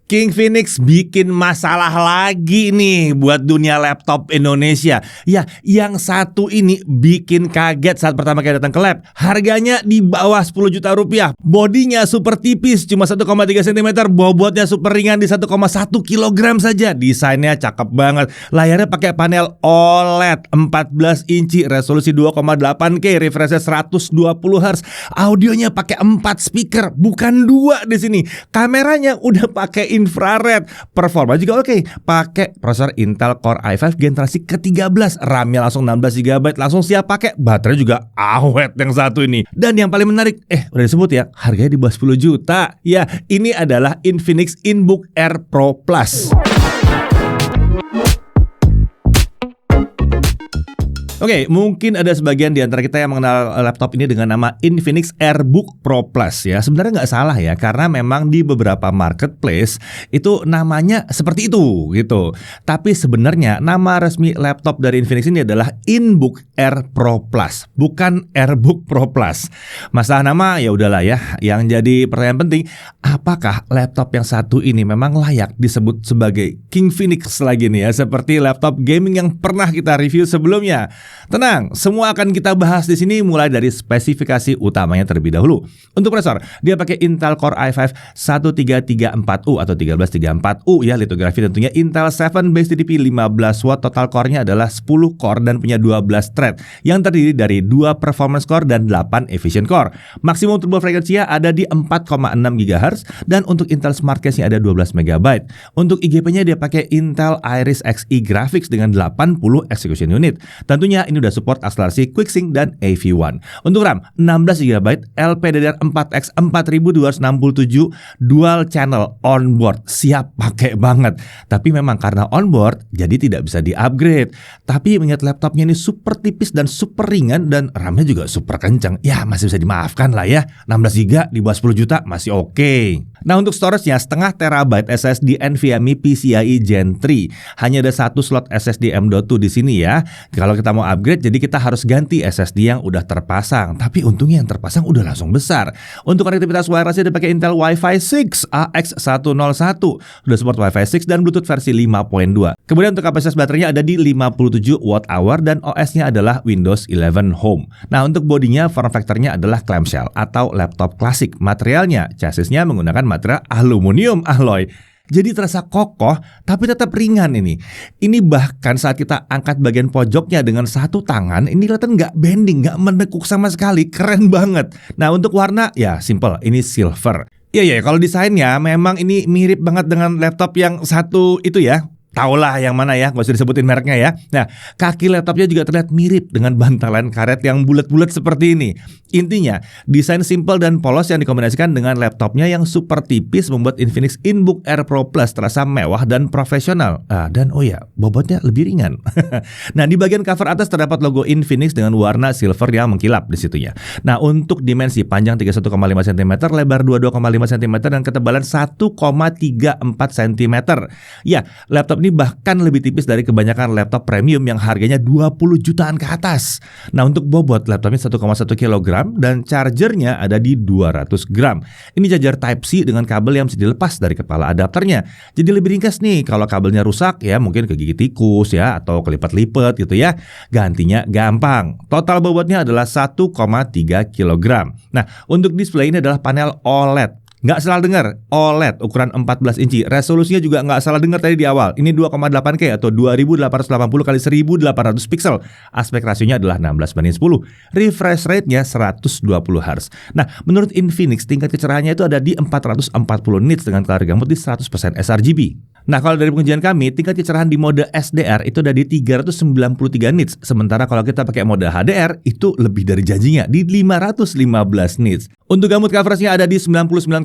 King Phoenix bikin masalah lagi nih buat dunia laptop Indonesia. Ya, yang satu ini bikin kaget saat pertama kali datang ke lab. Harganya di bawah 10 juta rupiah. Bodinya super tipis, cuma 1,3 cm. Bobotnya super ringan di 1,1 kg saja. Desainnya cakep banget. Layarnya pakai panel OLED 14 inci, resolusi 2,8K, refreshnya 120 Hz. Audionya pakai 4 speaker, bukan 2 di sini. Kameranya udah pakai infrared, performa juga oke. Pakai prosesor Intel Core i5 generasi ke-13, RAM-nya langsung 16 GB, langsung siap pakai. Baterai juga awet yang satu ini. Dan yang paling menarik, udah disebut ya, harganya di bawah 10 juta. Ya, ini adalah Infinix Inbook Air Pro Plus. Oke, mungkin ada sebagian di antara kita yang mengenal laptop ini dengan nama Infinix AirBook Pro Plus ya. Sebenarnya nggak salah ya, karena memang di beberapa marketplace itu namanya seperti itu gitu. Tapi sebenarnya nama resmi laptop dari Infinix ini adalah Inbook Air Pro Plus, bukan AirBook Pro Plus. Masalah nama ya udahlah ya. Yang jadi pertanyaan penting, apakah laptop yang satu ini memang layak disebut sebagai King Phoenix lagi nih ya, seperti laptop gaming yang pernah kita review sebelumnya? Tenang, semua akan kita bahas di sini mulai dari spesifikasi utamanya terlebih dahulu. Untuk prosesor, dia pakai Intel Core i5 1334U atau 1334U ya, litografi tentunya Intel 7 base TDP 15 watt, total core-nya adalah 10 core dan punya 12 thread yang terdiri dari 2 performance core dan 8 efficient core. Maksimum turbo frekuensinya ada di 4,6 GHz dan untuk Intel Smart Cache-nya ada 12 MB. Untuk IGP-nya dia pakai Intel Iris Xe Graphics dengan 80 execution unit. Tentunya ini udah support akselerasi QuickSync dan AV1. Untuk RAM 16 GB, LPDDR4X 4267 dual channel onboard, siap pakai banget. Tapi memang karena onboard jadi tidak bisa di-upgrade. Tapi mengingat laptopnya ini super tipis dan super ringan dan RAM-nya juga super kencang, ya masih bisa dimaafkan lah ya. 16 GB di bawah 10 juta masih oke. Nah, untuk storage-nya setengah terabyte SSD NVMe PCIe Gen 3. Hanya ada satu slot SSD M.2 di sini ya. Kalau kita mau upgrade, jadi kita harus ganti SSD yang udah terpasang. Tapi untungnya yang terpasang udah langsung besar. Untuk konektivitas wireless-nya dipakai Intel Wi-Fi 6 AX101. Udah support Wi-Fi 6 dan Bluetooth versi 5.2. Kemudian untuk kapasitas baterainya ada di 57 Wh dan OS-nya adalah Windows 11 Home. Nah, untuk bodinya form factor-nya adalah clamshell atau laptop klasik. Materialnya, chassisnya menggunakan material aluminium alloy. Jadi terasa kokoh tapi tetap ringan ini. Ini bahkan saat kita angkat bagian pojoknya dengan satu tangan, ini kelihatan nggak bending, nggak menekuk sama sekali. Keren banget. Nah, untuk warna ya simple, ini silver. Iya, kalau desainnya memang ini mirip banget dengan laptop yang satu itu ya. Taulah yang mana ya, gak usah disebutin mereknya ya. Nah, kaki laptopnya juga terlihat mirip dengan bantalan karet yang bulat-bulat seperti ini. Intinya, desain simple dan polos yang dikombinasikan dengan laptopnya yang super tipis membuat Infinix Inbook Air Pro Plus terasa mewah dan profesional. Dan bobotnya lebih ringan. Nah, di bagian cover atas terdapat logo Infinix dengan warna silver yang mengkilap di situnya. Nah, untuk dimensi panjang 31,5 cm, lebar 22,5 cm dan ketebalan 1,34 cm. Ya, laptop ini bahkan lebih tipis dari kebanyakan laptop premium yang harganya 20 jutaan ke atas. Nah, untuk bobot laptopnya 1,1 kg dan chargernya ada di 200 gram. Ini charger Type-C dengan kabel yang bisa dilepas dari kepala adapternya. Jadi lebih ringkas nih kalau kabelnya rusak ya, mungkin kegigit tikus ya atau kelipat-lipat gitu ya. Gantinya gampang. Total bobotnya adalah 1,3 kg. Nah, untuk display ini adalah panel OLED. Nggak salah dengar, OLED ukuran 14 inci. Resolusinya juga nggak salah dengar tadi di awal. Ini 2,8K atau 2880 x 1800 pixel. Aspek rasionya adalah 16:10. Refresh rate-nya 120 Hz. Nah, menurut Infinix tingkat kecerahannya itu ada di 440 nits dengan color gamut di 100% sRGB. Nah, kalau dari pengujian kami, tingkat kecerahan di mode SDR itu ada di 393 nits. Sementara kalau kita pakai mode HDR, itu lebih dari janjinya, di 515 nits. Untuk gamut coverage-nya ada di 99,5%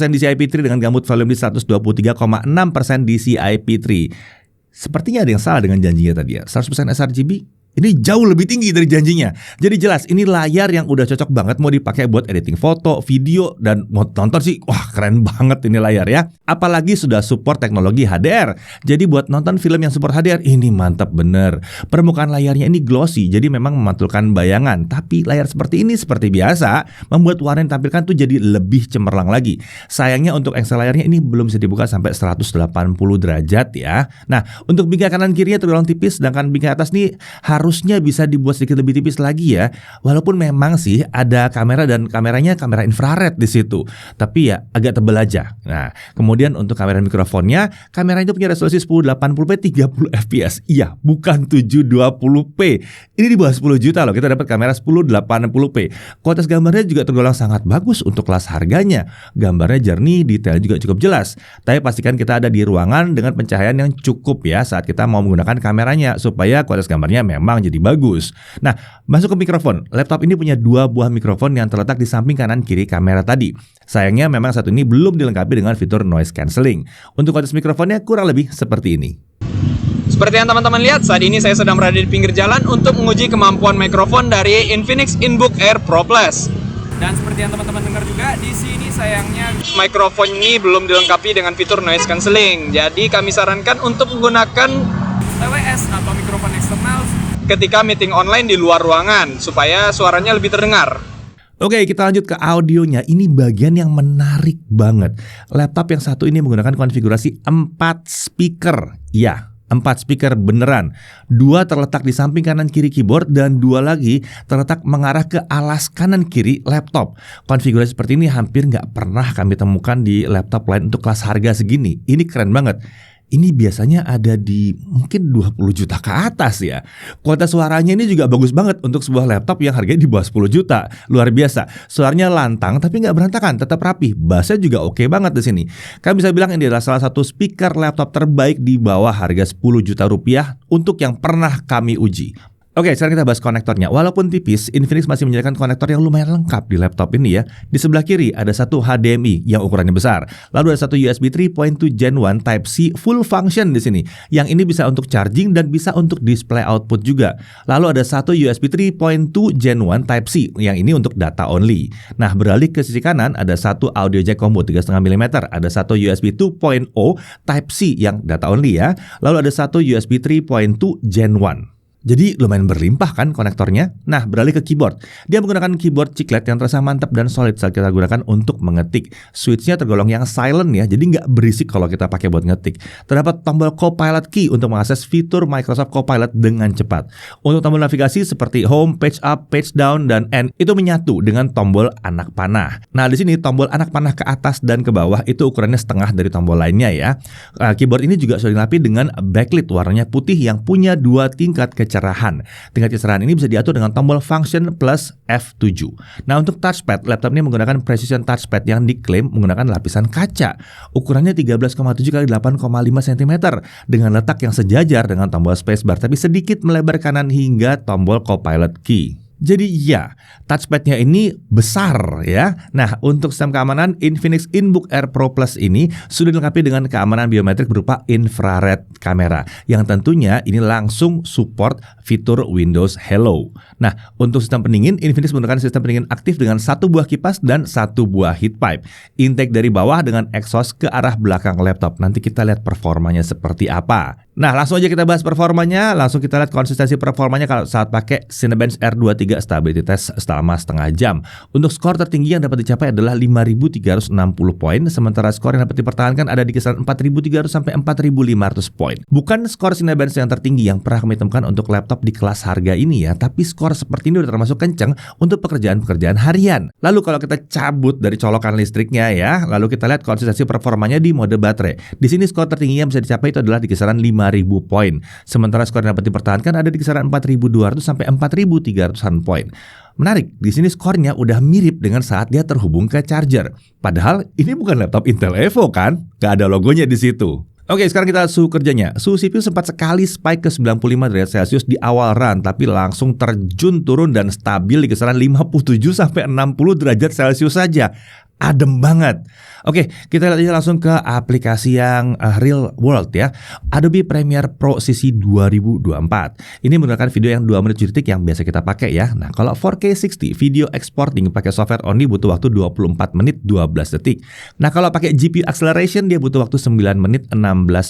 DCI-P3 dengan gamut volume di 123,6% DCI-P3. Sepertinya ada yang salah dengan janjinya tadi ya. 100% sRGB ini jauh lebih tinggi dari janjinya. Jadi jelas ini layar yang udah cocok banget mau dipakai buat editing foto, video, dan mau nonton sih. Wah, keren banget ini layar ya. Apalagi sudah support teknologi HDR. Jadi buat nonton film yang support HDR ini mantap bener. Permukaan layarnya ini glossy, jadi memang memantulkan bayangan. Tapi layar seperti ini seperti biasa membuat warna yang ditampilkan tuh jadi lebih cemerlang lagi. Sayangnya untuk engsel layarnya ini belum bisa dibuka sampai 180 derajat ya. Nah, untuk bingkai kanan kirinya tergolong tipis, sedangkan bingkai atas nih harusnya bisa dibuat sedikit lebih tipis lagi ya. Walaupun memang sih ada kamera dan kameranya kamera infrared di situ, tapi ya agak tebal aja. Nah, kemudian untuk kamera mikrofonnya, kameranya itu punya resolusi 1080p 30 fps. Iya, bukan 720p. Ini di bawah 10 juta loh. Kita dapat kamera 1080p. Kualitas gambarnya juga tergolong sangat bagus untuk kelas harganya. Gambarnya jernih, detail juga cukup jelas. Tapi pastikan kita ada di ruangan dengan pencahayaan yang cukup ya saat kita mau menggunakan kameranya supaya kualitas gambarnya memang jadi bagus. Nah, masuk ke mikrofon. Laptop ini punya 2 buah mikrofon yang terletak di samping kanan kiri kamera tadi. Sayangnya memang satu ini belum dilengkapi dengan fitur noise cancelling. Untuk kualitas mikrofonnya kurang lebih seperti ini. Seperti yang teman-teman lihat, saat ini saya sedang berada di pinggir jalan untuk menguji kemampuan mikrofon dari Infinix InBook Air Pro Plus. Dan seperti yang teman-teman dengar juga, di sini sayangnya mikrofon ini belum dilengkapi dengan fitur noise cancelling. Jadi kami sarankan untuk menggunakan TWS atau mikrofon eksternal ketika meeting online di luar ruangan supaya suaranya lebih terdengar. Oke, kita lanjut ke audionya. Ini bagian yang menarik banget. Laptop yang satu ini menggunakan konfigurasi 4 speaker. Ya, 4 speaker beneran. 2 terletak di samping kanan kiri keyboard dan 2 lagi terletak mengarah ke alas kanan kiri laptop. Konfigurasi seperti ini hampir nggak pernah kami temukan di laptop lain untuk kelas harga segini. Ini keren banget. Ini biasanya ada di mungkin 20 juta ke atas ya. Kualitas suaranya ini juga bagus banget untuk sebuah laptop yang harganya di bawah 10 juta. Luar biasa. Suaranya lantang tapi nggak berantakan, tetap rapi. Bassnya juga oke banget di sini. Kami bisa bilang ini adalah salah satu speaker laptop terbaik di bawah harga 10 juta rupiah untuk yang pernah kami uji. Oke, sekarang kita bahas konektornya. Walaupun tipis, Infinix masih menyediakan konektor yang lumayan lengkap di laptop ini ya. Di sebelah kiri ada satu HDMI yang ukurannya besar. Lalu ada satu USB 3.2 Gen 1 Type-C full function di sini. Yang ini bisa untuk charging dan bisa untuk display output juga. Lalu ada satu USB 3.2 Gen 1 Type-C. Yang ini untuk data only. Nah, beralih ke sisi kanan ada satu audio jack combo 3,5 mm. Ada satu USB 2.0 Type-C yang data only ya. Lalu ada satu USB 3.2 Gen 1. Jadi lumayan berlimpah kan konektornya. Nah, beralih ke keyboard. Dia menggunakan keyboard chiclet yang terasa mantap dan solid saat kita gunakan untuk mengetik. Switchnya tergolong yang silent ya, jadi nggak berisik kalau kita pakai buat ngetik. Terdapat tombol Copilot Key untuk mengakses fitur Microsoft Copilot dengan cepat. Untuk tombol navigasi seperti Home, Page Up, Page Down, dan End itu menyatu dengan tombol anak panah. Nah, di sini tombol anak panah ke atas dan ke bawah itu ukurannya setengah dari tombol lainnya ya. Keyboard ini juga sudah dilengkapi dengan backlit warnanya putih yang punya 2 tingkat kecerahan. Tingkat kecerahan ini bisa diatur dengan tombol function plus F7. Nah, untuk touchpad, laptop ini menggunakan precision touchpad yang diklaim menggunakan lapisan kaca. Ukurannya 13,7 x 8,5 cm dengan letak yang sejajar dengan tombol spacebar tapi sedikit melebar kanan hingga tombol Copilot Key. Jadi ya, touchpadnya ini besar ya. Nah, untuk sistem keamanan Infinix InBook Air Pro Plus ini sudah dilengkapi dengan keamanan biometrik berupa infrared kamera yang tentunya ini langsung support fitur Windows Hello. Nah, untuk sistem pendingin, Infinix menggunakan sistem pendingin aktif dengan 1 buah kipas dan 1 buah heat pipe. Intake dari bawah dengan exhaust ke arah belakang laptop. Nanti kita lihat performanya seperti apa. Nah, langsung aja kita bahas performanya. Langsung kita lihat konsistensi performanya kalau saat pakai Cinebench R23 Stability Test selama setengah jam. Untuk skor tertinggi yang dapat dicapai adalah 5.360 poin, sementara skor yang dapat dipertahankan ada di kisaran 4.300 sampai 4.500 poin. Bukan skor Cinebench yang tertinggi yang pernah kami temukan untuk laptop di kelas harga ini ya, tapi skor seperti ini udah termasuk kenceng untuk pekerjaan-pekerjaan harian. Lalu kalau kita cabut dari colokan listriknya ya, lalu kita lihat konsistensi performanya di mode baterai. Di sini skor tertinggi yang bisa dicapai itu adalah di kisaran 5.000 poin. Sementara skor yang dapat dipertahankan ada di kisaran 4.200 sampai 4.300-an poin. Menarik, di sini skornya udah mirip dengan saat dia terhubung ke charger. Padahal ini bukan laptop Intel Evo kan? Gak ada logonya di situ. Oke, sekarang kita suhu kerjanya. Suhu CPU sempat sekali spike ke 95 derajat Celcius di awal run, tapi langsung terjun turun dan stabil di kisaran 57 sampai 60 derajat Celcius saja. Adem banget. Oke, kita lihat aja langsung ke aplikasi yang real world ya. Adobe Premiere Pro CC 2024. Ini menggunakan video yang 2 menit 7 detik yang biasa kita pakai ya. Nah, kalau 4K 60 video exporting pakai software only butuh waktu 24 menit 12 detik. Nah, kalau pakai GPU acceleration dia butuh waktu 9 menit 16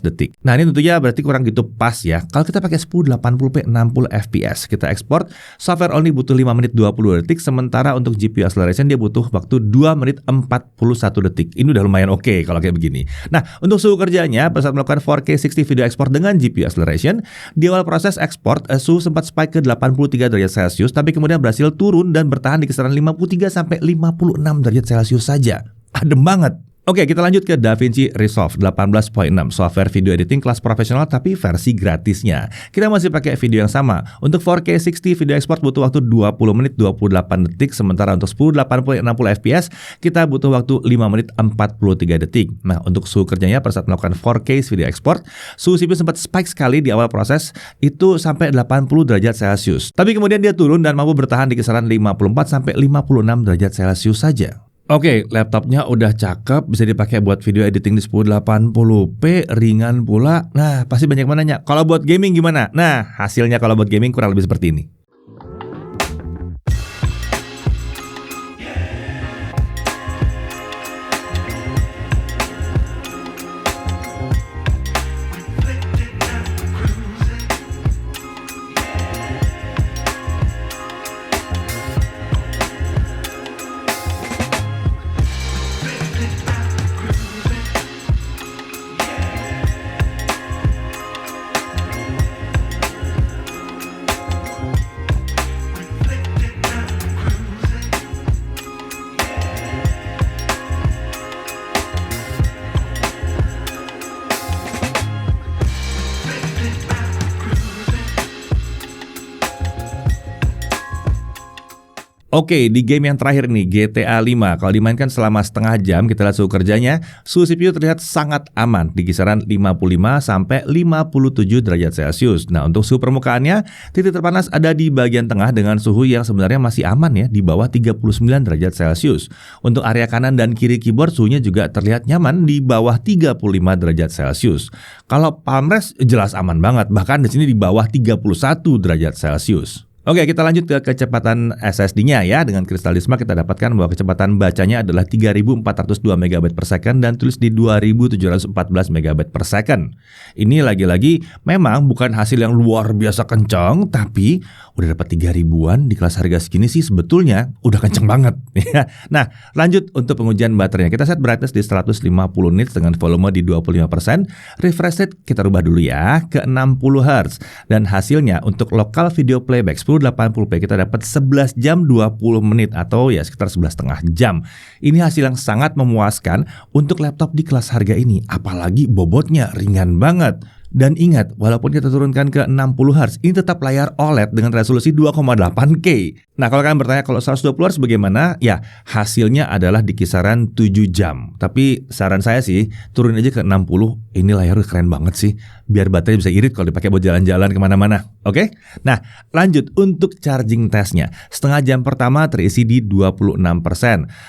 detik. Nah, ini tentunya berarti kurang gitu pas ya. Kalau kita pakai 1080p 60 fps, kita ekspor software only butuh 5 menit 20 detik, sementara untuk GPU acceleration dia butuh waktu 2 menit 41 detik. Ini udah lumayan oke kalau kayak begini. Nah, untuk suhu kerjanya pada saat melakukan 4K 60 video export dengan GPU acceleration, di awal proses ekspor suhu sempat spike ke 83 derajat Celcius, tapi kemudian berhasil turun dan bertahan di kisaran 53 sampai 56 derajat Celcius saja. Adem banget. Oke, kita lanjut ke DaVinci Resolve 18.6, software video editing kelas profesional tapi versi gratisnya. Kita masih pakai video yang sama. Untuk 4K 60 video export butuh waktu 20 menit 28 detik, sementara untuk 1080 60 fps kita butuh waktu 5 menit 43 detik. Nah, untuk suhu kerjanya pada saat melakukan 4K video export, suhu CPU sempat spike sekali di awal proses, itu sampai 80 derajat Celcius. Tapi kemudian dia turun dan mampu bertahan di kisaran 54 sampai 56 derajat Celcius saja. Oke, laptopnya udah cakep, bisa dipakai buat video editing di 1080p, ringan pula. Nah, pasti banyak yang nanya, kalau buat gaming gimana? Nah, hasilnya kalau buat gaming kurang lebih seperti ini. Oke, di game yang terakhir nih, GTA 5. Kalau dimainkan selama setengah jam, kita lihat suhu kerjanya, suhu CPU terlihat sangat aman di kisaran 55 sampai 57 derajat Celcius. Nah, untuk suhu permukaannya, titik terpanas ada di bagian tengah dengan suhu yang sebenarnya masih aman ya, di bawah 39 derajat Celcius. Untuk area kanan dan kiri keyboard, suhunya juga terlihat nyaman di bawah 35 derajat Celcius. Kalau palm rest jelas aman banget, bahkan di sini di bawah 31 derajat Celcius. Oke, kita lanjut ke kecepatan SSD-nya ya. Dengan Crystal-Disma kita dapatkan bahwa kecepatan bacanya adalah 3402 MB per second dan tulis di 2714 MB per second. Ini lagi-lagi memang bukan hasil yang luar biasa kencang, tapi udah dapat 3000-an di kelas harga segini sih sebetulnya udah kenceng banget. Nah, lanjut untuk pengujian baterainya. Kita set brightness di 150 nits dengan volume di 25%. Refresh rate kita rubah dulu ya ke 60 Hz. Dan hasilnya untuk lokal video playback 1080p kita dapat 11 jam 20 menit atau ya sekitar 11,5 jam. Ini hasil yang sangat memuaskan untuk laptop di kelas harga ini, apalagi bobotnya ringan banget. Dan ingat, walaupun kita turunkan ke 60 Hz, ini tetap layar OLED dengan resolusi 2,8K. Nah, kalau kalian bertanya kalau 120 Hz bagaimana? Ya, hasilnya adalah di kisaran 7 jam. Tapi saran saya sih, turunin aja ke 60. Ini layarnya keren banget sih. Biar baterai bisa irit kalau dipakai buat jalan-jalan kemana-mana. Oke? Nah, lanjut untuk charging testnya. Setengah jam pertama terisi di 26%.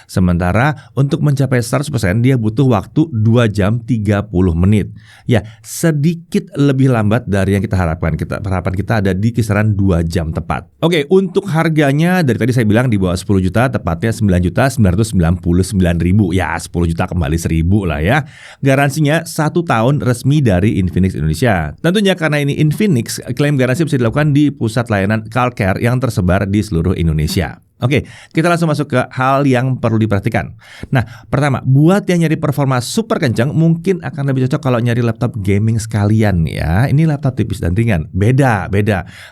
Sementara untuk mencapai 100% dia butuh waktu 2 jam 30 menit. Ya, sedikit lebih lambat dari yang kita harapkan. Harapan kita ada di kisaran 2 jam tepat. Oke, untuk harganya dari tadi saya bilang di bawah 10 juta, tepatnya 9.999.000. Ya, 10 juta kembali 1.000 lah ya. Garansinya 1 tahun resmi dari Infinix Indonesia. Tentunya karena ini Infinix, klaim garansi bisa dilakukan di pusat layanan CarCare yang tersebar di seluruh Indonesia. Oke, kita langsung masuk ke hal yang perlu diperhatikan. Nah, pertama, buat yang nyari performa super kencang, mungkin akan lebih cocok kalau nyari laptop gaming sekalian ya. Ini laptop tipis dan ringan. Beda.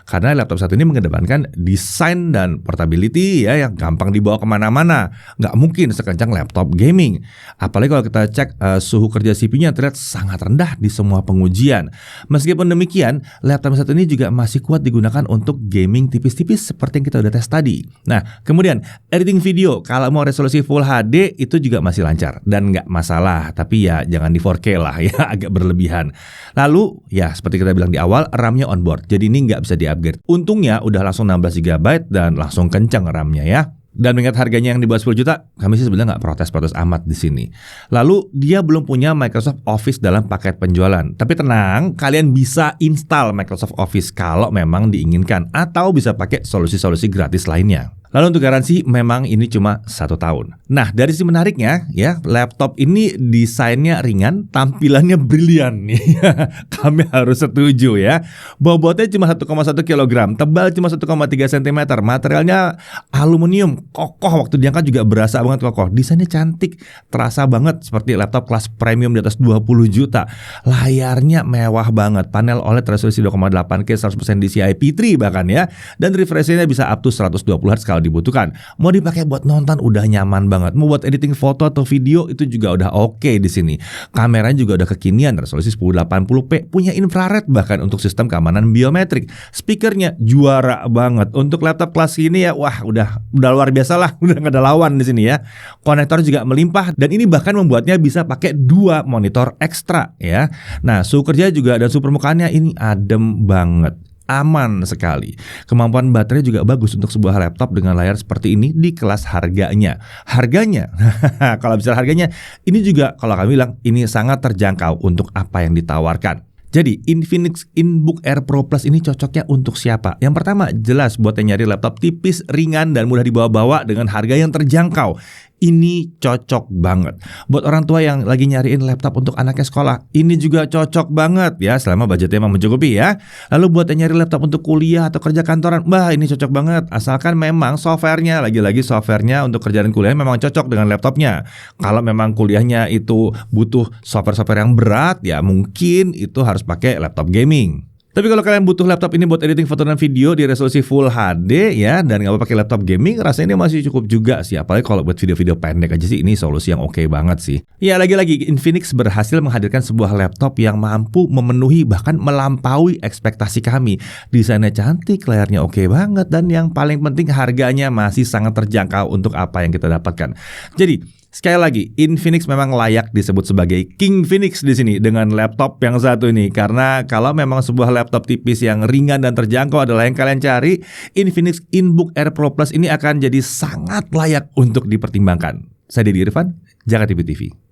Karena laptop satu ini mengedepankan desain dan portability ya, yang gampang dibawa kemana-mana. Nggak mungkin sekencang laptop gaming. Apalagi kalau kita cek suhu kerja CPU-nya terlihat sangat rendah di semua pengujian. Meskipun demikian, laptop satu ini juga masih kuat digunakan untuk gaming tipis-tipis seperti yang kita udah tes tadi. Nah, kemudian editing video kalau mau resolusi Full HD itu juga masih lancar dan nggak masalah, tapi ya jangan di 4K lah ya, agak berlebihan. Lalu ya seperti kita bilang di awal, RAM-nya onboard, jadi ini nggak bisa di-upgrade. Untungnya udah langsung 16 GB dan langsung kencang RAM-nya ya. Dan mengingat harganya yang di bawah 10 juta, kami sih sebenarnya nggak protes-protes amat di sini. Lalu dia belum punya Microsoft Office dalam paket penjualan. Tapi tenang, kalian bisa install Microsoft Office kalau memang diinginkan, atau bisa pakai solusi-solusi gratis lainnya. Lalu untuk garansi memang ini cuma 1 tahun. Nah, dari sisi menariknya ya, laptop ini desainnya ringan, tampilannya brilian nih. Kami harus setuju ya. Bobotnya cuma 1,1 kg, tebal cuma 1,3 cm, materialnya aluminium, kokoh, waktu diangkat juga berasa banget kokoh. Desainnya cantik, terasa banget seperti laptop kelas premium di atas 20 juta. Layarnya mewah banget, panel OLED resolusi 2,8K 100% DCI P3 bahkan ya. Dan refresh rate-nya bisa up to 120Hz kalau dibutuhkan. Mau dipakai buat nonton udah nyaman banget. Mau buat editing foto atau video itu juga udah oke di sini. Kameranya juga udah kekinian, resolusi 1080p, punya infrared bahkan untuk sistem keamanan biometrik. Speakernya juara banget. Untuk laptop kelas ini ya, wah udah luar biasa lah, udah gak ada lawan di sini ya. Konektor juga melimpah dan ini bahkan membuatnya bisa pakai 2 monitor ekstra ya. Nah, suhu kerja juga dan suhu permukaannya ini adem banget. Aman sekali. Kemampuan baterai juga bagus untuk sebuah laptop dengan layar seperti ini di kelas harganya. Harganya, kalau bicara harganya, ini juga kalau kami bilang ini sangat terjangkau untuk apa yang ditawarkan. Jadi Infinix InBook Air Pro Plus ini cocoknya untuk siapa? Yang pertama jelas buat yang nyari laptop tipis, ringan, dan mudah dibawa-bawa dengan harga yang terjangkau. Ini cocok banget. Buat orang tua yang lagi nyariin laptop untuk anaknya sekolah, ini juga cocok banget ya, selama budgetnya memang mencukupi ya. Lalu buat yang nyari laptop untuk kuliah atau kerja kantoran, ini cocok banget. Asalkan memang softwarenya, lagi-lagi softwarenya untuk kerjaan kuliah memang cocok dengan laptopnya. Kalau memang kuliahnya itu butuh software-software yang berat, ya mungkin itu harus pakai laptop gaming. Tapi kalau kalian butuh laptop ini buat editing foto dan video di resolusi Full HD ya, dan nggak mau pakai laptop gaming, rasanya ini masih cukup juga sih. Apalagi kalau buat video-video pendek aja sih, ini solusi yang oke banget sih. Ya lagi-lagi Infinix berhasil menghadirkan sebuah laptop yang mampu memenuhi bahkan melampaui ekspektasi kami. Desainnya cantik, layarnya oke banget, dan yang paling penting harganya masih sangat terjangkau untuk apa yang kita dapatkan. Jadi sekali lagi, Infinix memang layak disebut sebagai King Phoenix di sini dengan laptop yang satu ini. Karena kalau memang sebuah laptop tipis yang ringan dan terjangkau adalah yang kalian cari, Infinix InBook Air Pro Plus ini akan jadi sangat layak untuk dipertimbangkan. Saya Deddy Irfan, Jakarta TV.